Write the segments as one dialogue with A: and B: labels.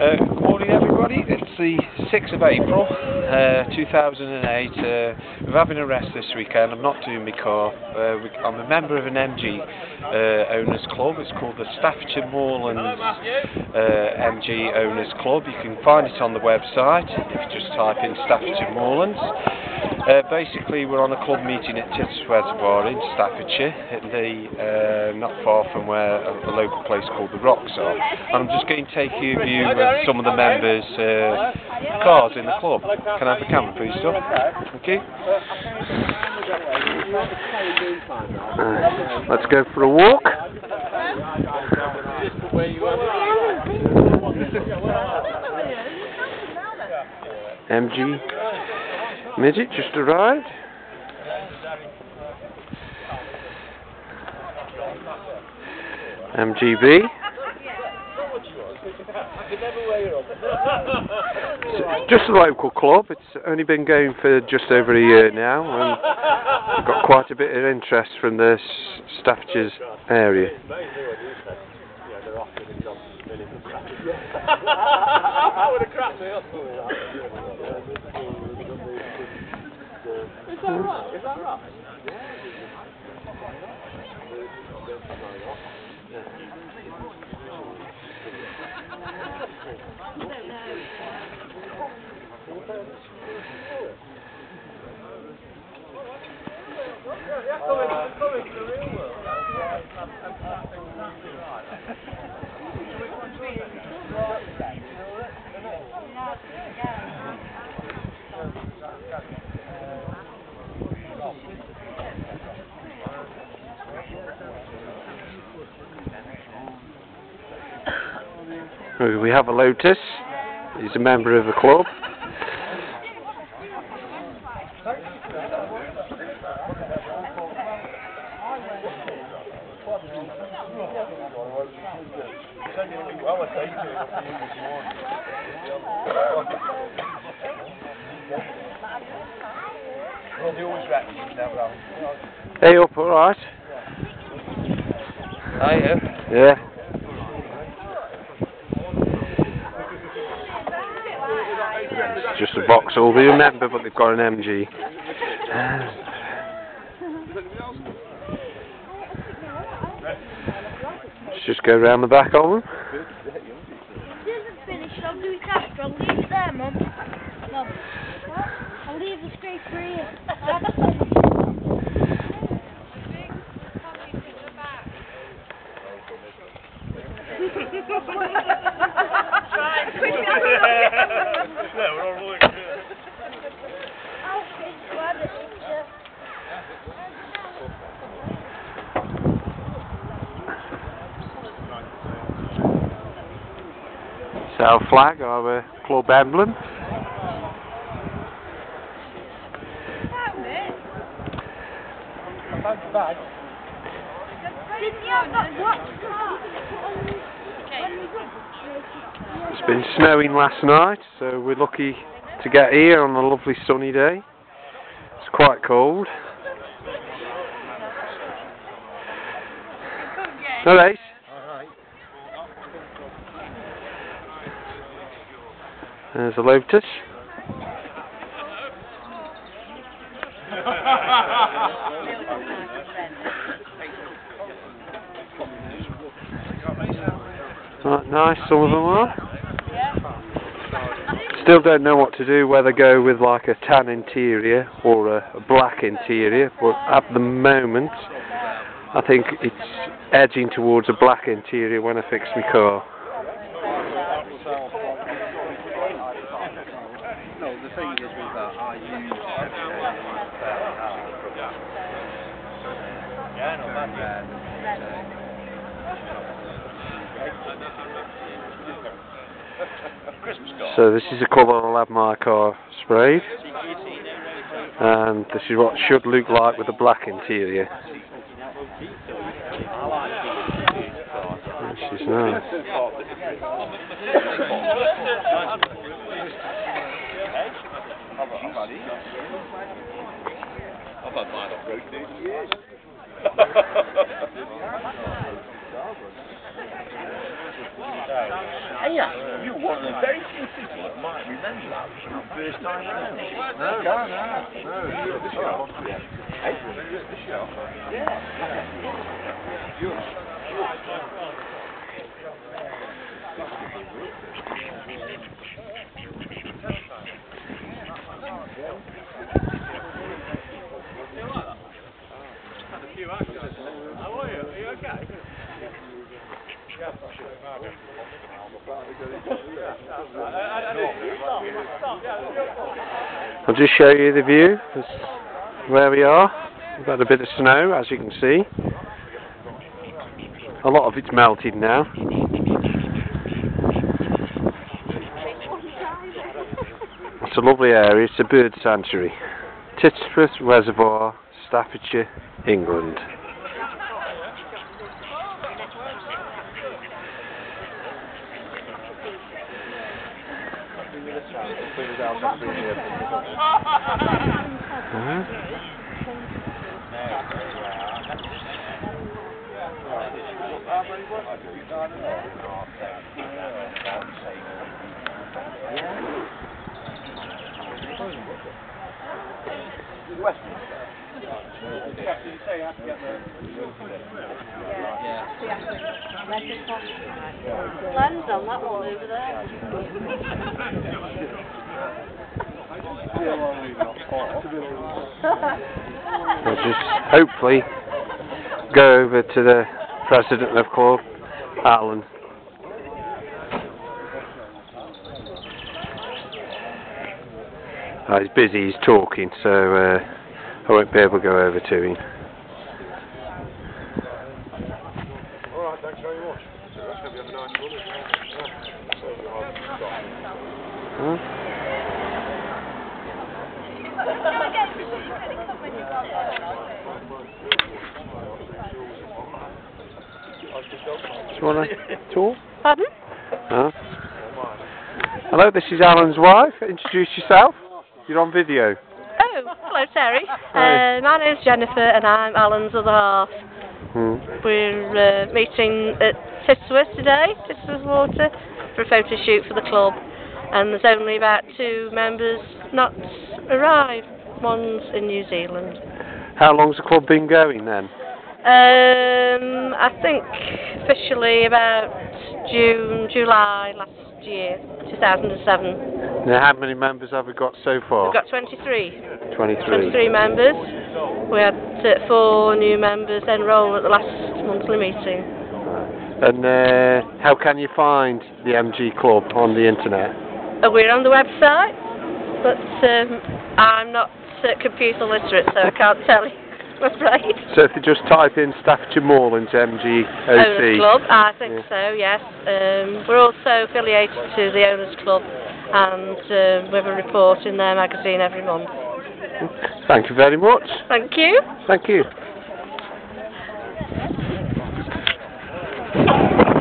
A: Good morning everybody, it's the 6th of April 2008, we're having a rest this weekend. I'm not doing my car, I'm a member of an MG Owners Club. It's called the Stafforshire Moorlands MG Owners Club. You can find it on the website if you just type in Staffordshire Moorlands. Basically we're on a club meeting at Tittersworth Reservoir in Staffordshire, not far from where a local place called the Rocks are. And I'm just going to take you a view of some of the members' cars in the club. Can I have the camera please, sir? Thank you. Let's go for a walk. MG Midget just arrived. MGB. It's just a local club. It's only been going for just over a year now, and we've got quite a bit of interest from the Staffordshire's area.
B: Is that right? Is that right?
A: We have a Lotus. He's a member of the club. Hey up, alright?
B: Are you?
A: Yeah. It's just a box all we remember, but they've got an MG. Let's just go round the back of them.
C: I'll do it after. I'll leave it there, Mum. No. I'll leave the scrape for here.
A: It's our flag, our club emblem. It's been snowing last night, so we're lucky to get here on a lovely sunny day. It's quite cold. Alright. There's a Lotus. Right, nice, some of them are. Still don't know what to do, whether go with like a tan interior or a black interior, but at the moment I think it's edging towards a black interior when I fix my car.
B: No, the thing is with that, I use
A: So this is the colour I'll have my car sprayed, and this is what it should look like with a black interior. This is nice.
B: I've had mine off road 30 years.
D: Hey, you're one of the very few people that might remember that first time around.
B: No. The show. Hey, the show. Yeah. How are you? Are you okay?
A: I'll just show you the view of where we are. We've got a bit of snow, as you can see. A lot of it's melted now. It's a lovely area, it's a bird sanctuary. Tittersworth Reservoir, Staffordshire, England.
C: Lens on that one over there.
A: We'll just hopefully go over to the president of the club, Alan. He's busy, he's talking, so I won't be able to go over to him.
B: Alright, thanks very much. That's going to be a nice one, isn't it?
A: Do you want to talk?
C: Pardon?
A: Huh? Hello, this is Alan's wife. Introduce yourself. You're on video.
C: Oh, hello Terry. My name's Jennifer and I'm Alan's other half. We're meeting at Tittersworth today, Tittersworth Water, for a photo shoot for the club. And there's only about 2 members not arrived. One's in New Zealand.
A: How long's the club been going then?
C: I think officially about July last year, 2007.
A: Now, how many members have we got so far?
C: We've got 23.
A: 23
C: members. We had 4 new members enroll at the last monthly meeting.
A: And how can you find the MG Club on the internet?
C: We're on the website, but I'm not computer literate, so I can't tell you. I'm afraid.
A: So if you just type in Stafforshire Moorlands MGOC.
C: Owners Club, I think so, yes. We're also affiliated to the Owners Club, and we have a report in their magazine every month.
A: Thank you very much.
C: Thank you.
A: Thank you.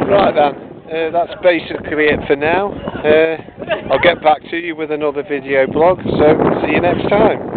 A: Right then, that's basically it for now. I'll get back to you with another video blog, so see you next time.